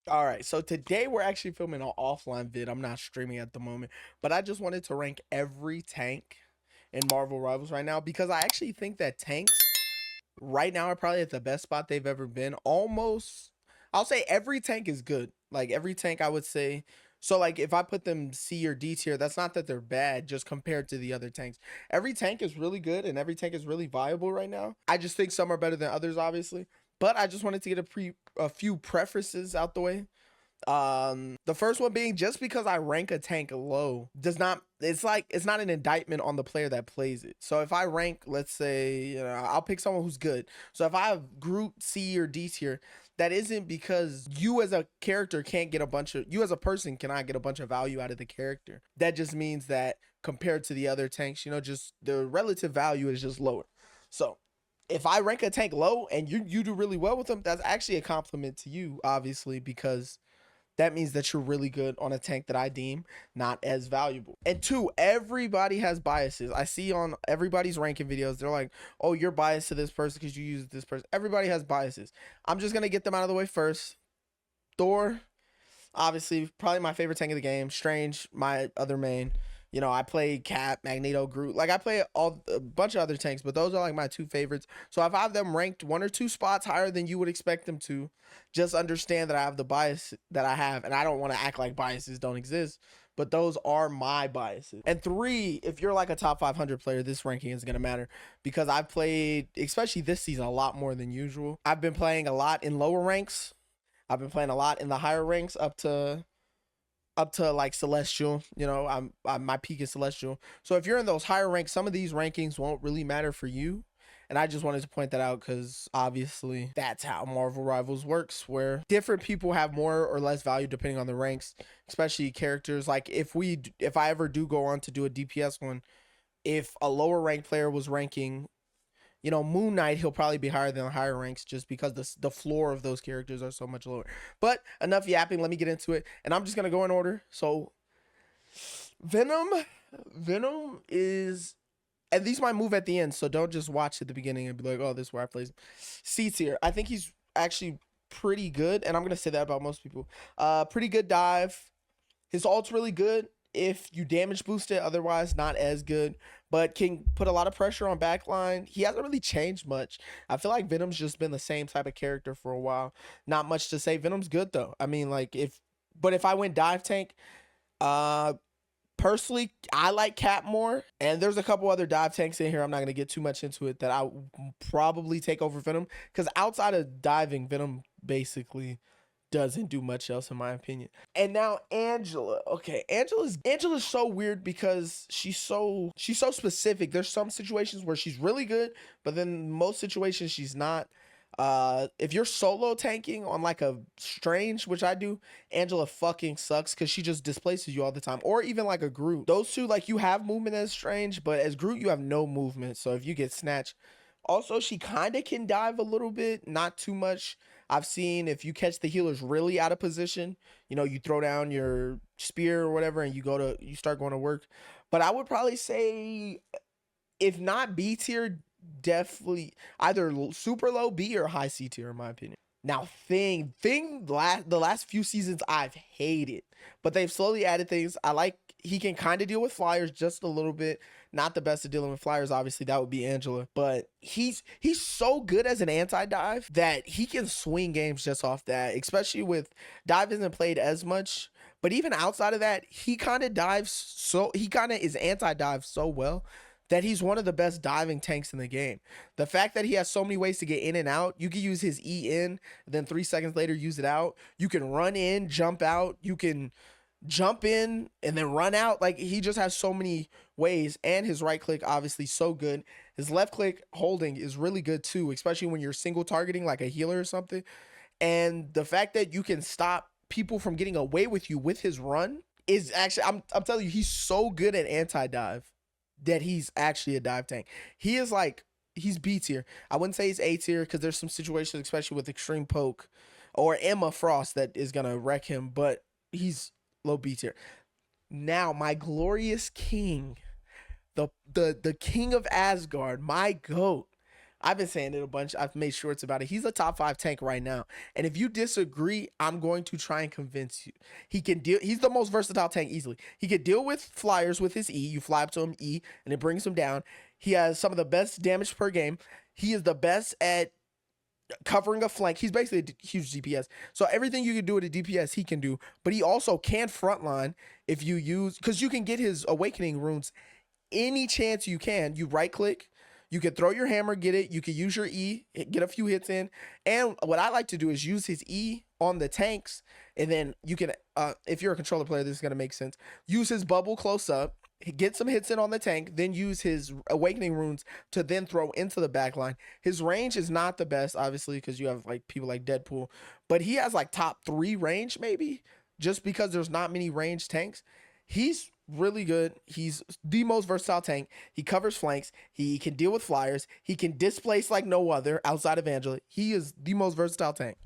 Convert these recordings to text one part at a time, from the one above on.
All right, so today we're actually filming an offline vid. I'm not streaming at the moment, but I just wanted to rank every tank in Marvel Rivals right now because I actually think that tanks right now are probably at the best spot they've ever been. Almost, I'll say every tank is good. Like every tank, I would say. So like if I put them C or D tier, that's not that they're bad, just compared to the other tanks. Every tank is really good and every tank is really viable right now. I just think some are better than others, obviously. But I just wanted to get a few preferences out the way. The first one being, just because I rank a tank low does not, it's like it's not an indictment on the player that plays it. So if I rank, let's say, I'll pick someone who's good. So if I have Groot C or D tier, that isn't because you as a character can't get a bunch of, you as a person cannot get a bunch of value out of the character. That just means that compared to the other tanks, just the relative value is just lower. So if I rank a tank low and you do really well with them, that's actually a compliment to you, obviously, because that means that you're really good on a tank that I deem not as valuable. And two, everybody has biases. I see on everybody's ranking videos, they're like, oh, you're biased to this person because you use this person. Everybody has biases. I'm just going to get them out of the way first. Thor, obviously, probably my favorite tank of the game. Strange, my other main. I play Cap, Magneto, Groot. Like I play a bunch of other tanks, but those are like my two favorites. So if I have them ranked one or two spots higher than you would expect them to, just understand that I have the bias that I have, and I don't want to act like biases don't exist. But those are my biases. And three, if you're like a top 500 player, this ranking is going to matter because I've played, especially this season, a lot more than usual. I've been playing a lot in lower ranks. I've been playing a lot in the higher ranks up to like Celestial. I'm my peak is Celestial. So if you're in those higher ranks, some of these rankings won't really matter for you. And I just wanted to point that out because obviously that's how Marvel Rivals works, where different people have more or less value depending on the ranks, especially characters. Like if I ever do go on to do a DPS one, if a lower ranked player was ranking, Moon Knight, he'll probably be higher than the higher ranks just because the floor of those characters are so much lower. But enough yapping, let me get into it. And I'm just going to go in order. So Venom is, and these might move at the end, so don't just watch at the beginning and be like, oh, this is where I place him. C tier. I think he's actually pretty good, and I'm going to say that about most people. Pretty good dive. His ult's really good if you damage boost it, otherwise not as good, but can put a lot of pressure on backline. He hasn't really changed much. I feel like Venom's just been the same type of character for a while. Not much to say. Venom's good though. I mean, like if I went dive tank, uh personally, I like Cap more, and there's a couple other dive tanks in here. I'm not gonna get too much into it that I would probably take over Venom, because outside of diving, Venom basically doesn't do much else in my opinion. And now Angela. Okay, Angela's so weird because she's so specific. There's some situations where she's really good, but then most situations she's not. If you're solo tanking on like a Strange, which I do, Angela fucking sucks because she just displaces you all the time. Or even like a Groot. Those two, like, you have movement as Strange, but as Groot you have no movement. So if you get snatched, also she kind of can dive a little bit, not too much. I've seen if you catch the healers really out of position, you throw down your spear or whatever and you start going to work. But I would probably say, if not B tier, definitely either super low B or high C tier in my opinion. Now the last few seasons I've hated, but they've slowly added things. I like he can kind of deal with flyers just a little bit. Not the best at dealing with flyers, obviously. That would be Angela. But he's so good as an anti-dive that he can swing games just off that, especially with dive isn't played as much. But even outside of that, he kind of is anti-dive so well that he's one of the best diving tanks in the game. The fact that he has so many ways to get in and out, you can use his E in, then 3 seconds later use it out. You can run in, jump out. You can jump in and then run out. Like, he just has so many ways. And his right click, obviously, so good. His left click holding is really good too, especially when you're single targeting like a healer or something. And the fact that you can stop people from getting away with you with his run is actually, I'm telling you, he's so good at anti-dive that he's actually a dive tank. He's B tier. I wouldn't say he's A tier because there's some situations, especially with extreme poke or Emma Frost, that is gonna wreck him, but he's low B tier. Now, my glorious king, the king of Asgard, my goat, I've been saying it a bunch. I've made shorts about it. He's a top 5 tank right now. And if you disagree, I'm going to try and convince you. He can deal. He's the most versatile tank easily. He can deal with flyers with his E. You fly up to him E, and it brings him down. He has some of the best damage per game. He is the best at covering a flank. He's basically a huge DPS. So everything you can do with a DPS, he can do. But he also can frontline if you use, because you can get his awakening runes any chance you can. You right click, you can throw your hammer, get it. You can use your E, get a few hits in. And what I like to do is use his E on the tanks, and then you can, if you're a controller player, this is gonna make sense. Use his bubble close up, get some hits in on the tank, then use his awakening runes to then throw into the back line. His range is not the best, obviously, because you have like people like Deadpool, but he has like top 3 range maybe, just because there's not many range tanks. He's really good. He's the most versatile tank. He covers flanks. He can deal with flyers. He can displace like no other outside of Angela. He is the most versatile tank.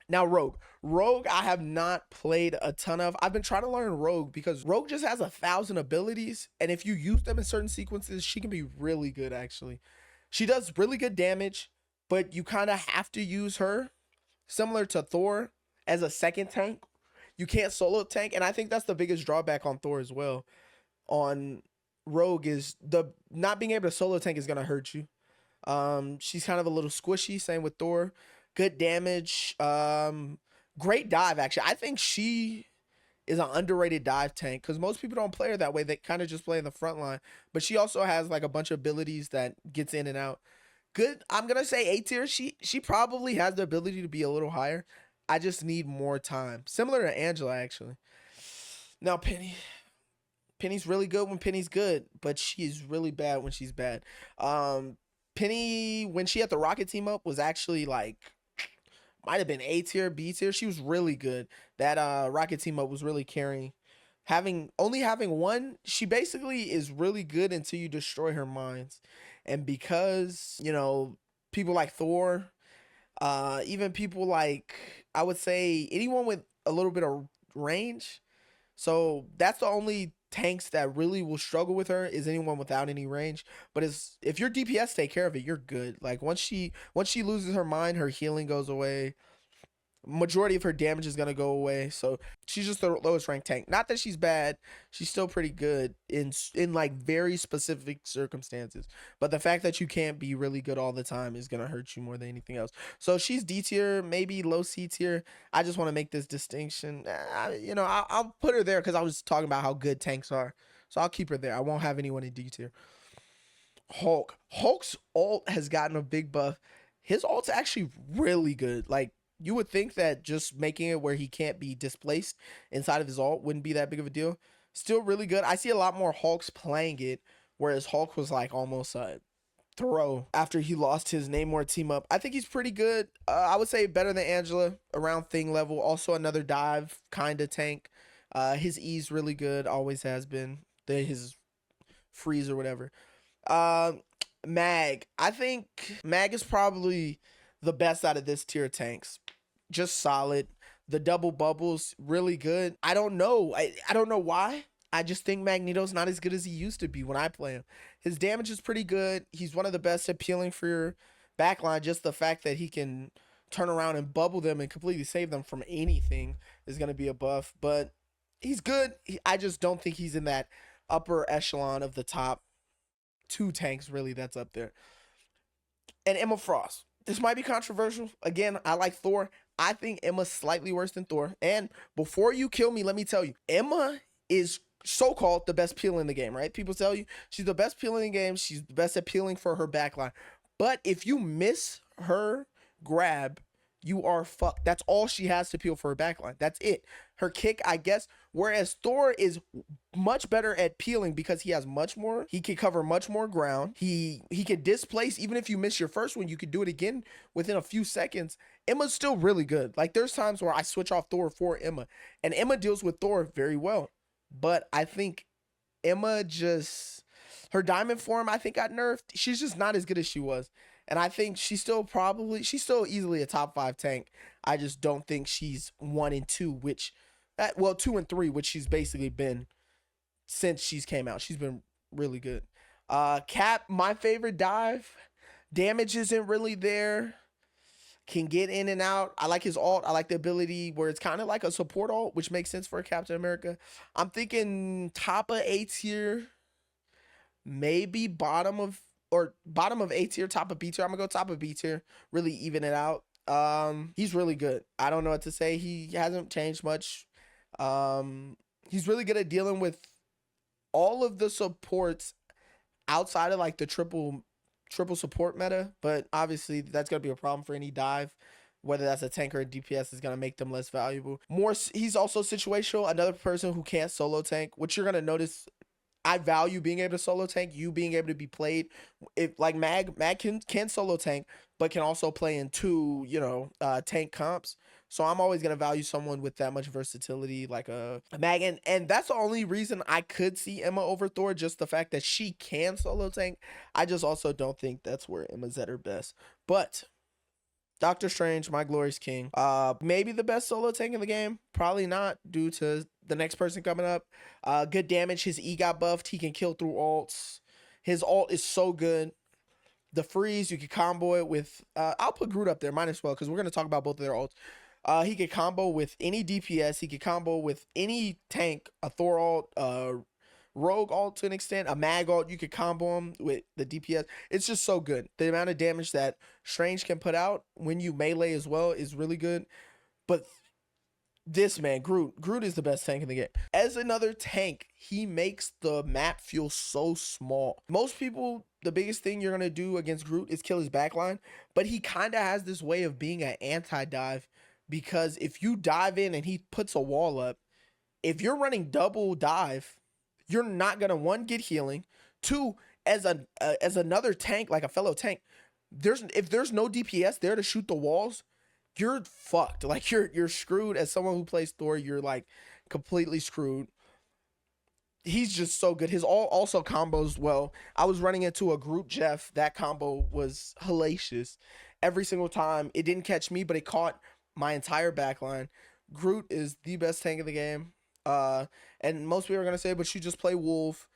Now, Rogue. Rogue, I have not played a ton of. I've been trying to learn Rogue because Rogue just has 1,000 abilities. And if you use them in certain sequences, she can be really good, actually. She does really good damage, but you kind of have to use her, similar to Thor, as a second tank. You can't solo tank. And I think that's the biggest drawback on Thor as well. On Rogue is the not being able to solo tank is going to hurt you. She's kind of a little squishy. Same with Thor. Good damage. Great dive, actually. I think she is an underrated dive tank because most people don't play her that way. They kind of just play in the front line. But she also has like a bunch of abilities that gets in and out. Good. I'm gonna say A tier. She probably has the ability to be a little higher. I just need more time. Similar to Angela, actually. Now Penny. Penny's really good when Penny's good, but she's really bad when she's bad. Penny, when she had the Rocket team up, was actually like might have been A tier, B tier. She was really good. That Rocket team up was really carrying. Having one, she basically is really good until you destroy her mines. And because, people like Thor, even people like, I would say anyone with a little bit of range. So that's the only tanks that really will struggle with her is anyone without any range. But if your DPS take care of it, you're good. Like once she loses her mind, her healing goes away. Majority of her damage is gonna go away. So she's just the lowest ranked tank. Not that she's bad, she's still pretty good in like very specific circumstances. But the fact that you can't be really good all the time is gonna hurt you more than anything else. So she's D tier, maybe low C tier. I just want to make this distinction. I'll put her there because I was talking about how good tanks are. So I'll keep her there. I won't have anyone in D tier. Hulk's ult has gotten a big buff. His ult's actually really good. Like you would think that just making it where he can't be displaced inside of his ult wouldn't be that big of a deal. Still really good. I see a lot more Hulks playing it, whereas Hulk was like almost a throw after he lost his Namor team up. I think he's pretty good. I would say better than Angela, around thing level. Also another dive kind of tank. His E's really good, always has been. His freeze or whatever. Mag. I think Mag is probably the best out of this tier of tanks. Just solid. The double bubbles, really good. I don't know. I don't know why. I just think Magneto's not as good as he used to be when I play him. His damage is pretty good. He's one of the best at peeling for your backline. Just the fact that he can turn around and bubble them and completely save them from anything is going to be a buff. But he's good. I just don't think he's in that upper echelon of the top 2 tanks, really, that's up there. And Emma Frost. This might be controversial. Again, I like Thor. I think Emma's slightly worse than Thor. And before you kill me, let me tell you, Emma is so-called the best peel in the game, right? People tell you she's the best peel in the game. She's the best at peeling for her backline. But if you miss her grab, you are fucked. That's all she has to peel for her backline. That's it. Her kick, I guess. Whereas Thor is much better at peeling because he has much more. He can cover much more ground. He can displace. Even if you miss your first one, you could do it again within a few seconds. Emma's still really good. Like there's times where I switch off Thor for Emma, and Emma deals with Thor very well. But I think Emma just, her diamond form I think got nerfed. She's just not as good as she was. And I think she's still easily a top 5 tank. I just don't think she's 1 and 2, 2 and 3, which she's basically been since she's came out. She's been really good. Cap, my favorite dive. Damage isn't really there. Can get in and out. I like his ult. I like the ability where it's kind of like a support ult, which makes sense for a Captain America. I'm thinking top of A tier, maybe bottom of A tier, top of B tier. I'm gonna go top of B tier, really even it out. He's really good. I don't know what to say. He hasn't changed much. He's really good at dealing with all of the supports outside of like the triple support meta, but obviously that's gonna be a problem for any dive. Whether that's a tank or a DPS is gonna make them less valuable. He's also situational. Another person who can't solo tank, which you're gonna notice. I value being able to solo tank, you being able to be played. If like Mag can solo tank, but can also play in two, tank comps. So I'm always gonna value someone with that much versatility, like a Mag, and that's the only reason I could see Emma over Thor, just the fact that she can solo tank. I just also don't think that's where Emma's at her best. But Doctor Strange, my glorious king. Maybe the best solo tank in the game. Probably not, due to the next person coming up. Good damage. His E got buffed. He can kill through ults. His ult is so good. The freeze, you can combo it with. I'll put Groot up there, might as well, because we're gonna talk about both of their ults. He could combo with any DPS. He could combo with any tank. A Thor ult, Rogue ult to an extent, a Mag ult. You could combo him with the DPS. It's just so good. The amount of damage that Strange can put out when you melee as well is really good. But this man, Groot is the best tank in the game. As another tank, he makes the map feel so small. Most people, the biggest thing you're gonna do against Groot is kill his backline, but he kind of has this way of being an anti-dive, because if you dive in and he puts a wall up, if you're running double dive, you're not gonna, one, get healing, two, as another tank, like a fellow tank, if there's no DPS there to shoot the walls, you're fucked. Like you're screwed. As someone who plays Thor, you're like completely screwed. He's just so good. His all also combos well. I was running into a Groot Jeff. That combo was hellacious. Every single time, it didn't catch me, but it caught my entire backline. Groot is the best tank in the game. And most people are gonna say, but you just play Wolf.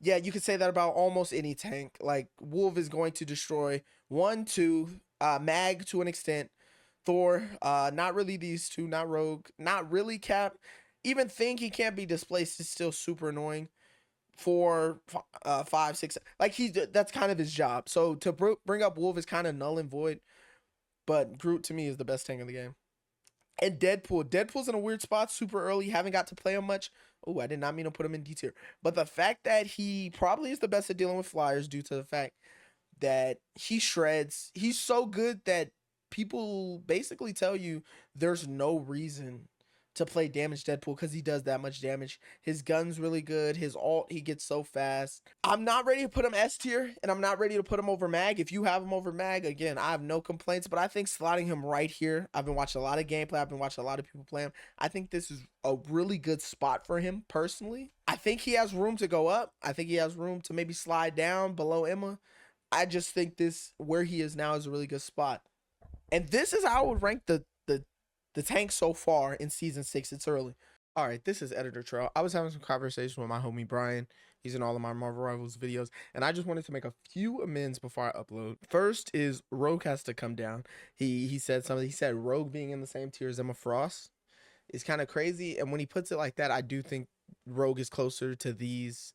Yeah, you could say that about almost any tank. Like Wolf is going to destroy 1, 2, Mag to an extent. Thor, not really these two, not Rogue, not really Cap. Even think he can't be displaced is still super annoying. 4, 5, 6, like that's kind of his job. So to bring up Wolf is kind of null and void. But Groot to me is the best tank in the game. And Deadpool's in a weird spot, super early, haven't got to play him much. Oh, I did not mean to put him in D tier. But the fact that he probably is the best at dealing with flyers, due to the fact that he shreds. He's so good that people basically tell you there's no reason to play damage Deadpool, because he does that much damage. His gun's really good. His ult, he gets so fast. I'm not ready to put him S tier, and I'm not ready to put him over Mag. If you have him over Mag, again, I have no complaints, but I think slotting him right here, I've been watching a lot of gameplay. I've been watching a lot of people play him. I think this is a really good spot for him personally. I think he has room to go up. I think he has room to maybe slide down below Emma. I just think where he is now is a really good spot. And this is how I would rank the tank so far in season 6. It's early. All right, this is Editor Trell. I was having some conversation with my homie Brian. He's in all of my Marvel Rivals videos, and I just wanted to make a few amends before I upload. First is Rogue has to come down. He said something. He said Rogue being in the same tier as Emma Frost is kind of crazy, and when he puts it like that, I do think Rogue is closer to these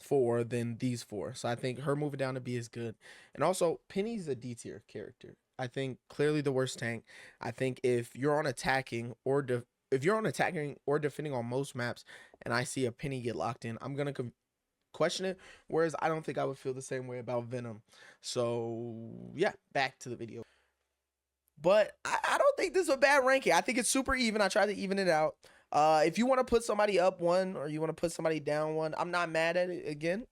4 than these 4. So I think her moving down to B is good. And also, Penny's a D tier character. I think clearly the worst tank. I think if you're on attacking or defending on most maps, and I see a Penny get locked in, I'm gonna question it. Whereas I don't think I would feel the same way about Venom. So yeah, back to the video. But I don't think this is a bad ranking. I think it's super even. I tried to even it out. If you want to put somebody up 1 or you want to put somebody down 1, I'm not mad at it. Again,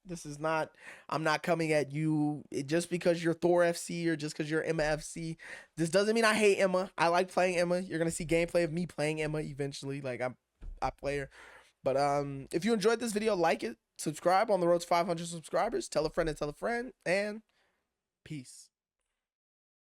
I'm not coming at you just because you're Thor FC or just because you're Emma FC. This doesn't mean I hate Emma. I like playing Emma. You're going to see gameplay of me playing Emma eventually. Like I play her. But if you enjoyed this video, like it, subscribe on the road to 500 subscribers, tell a friend and tell a friend, and peace.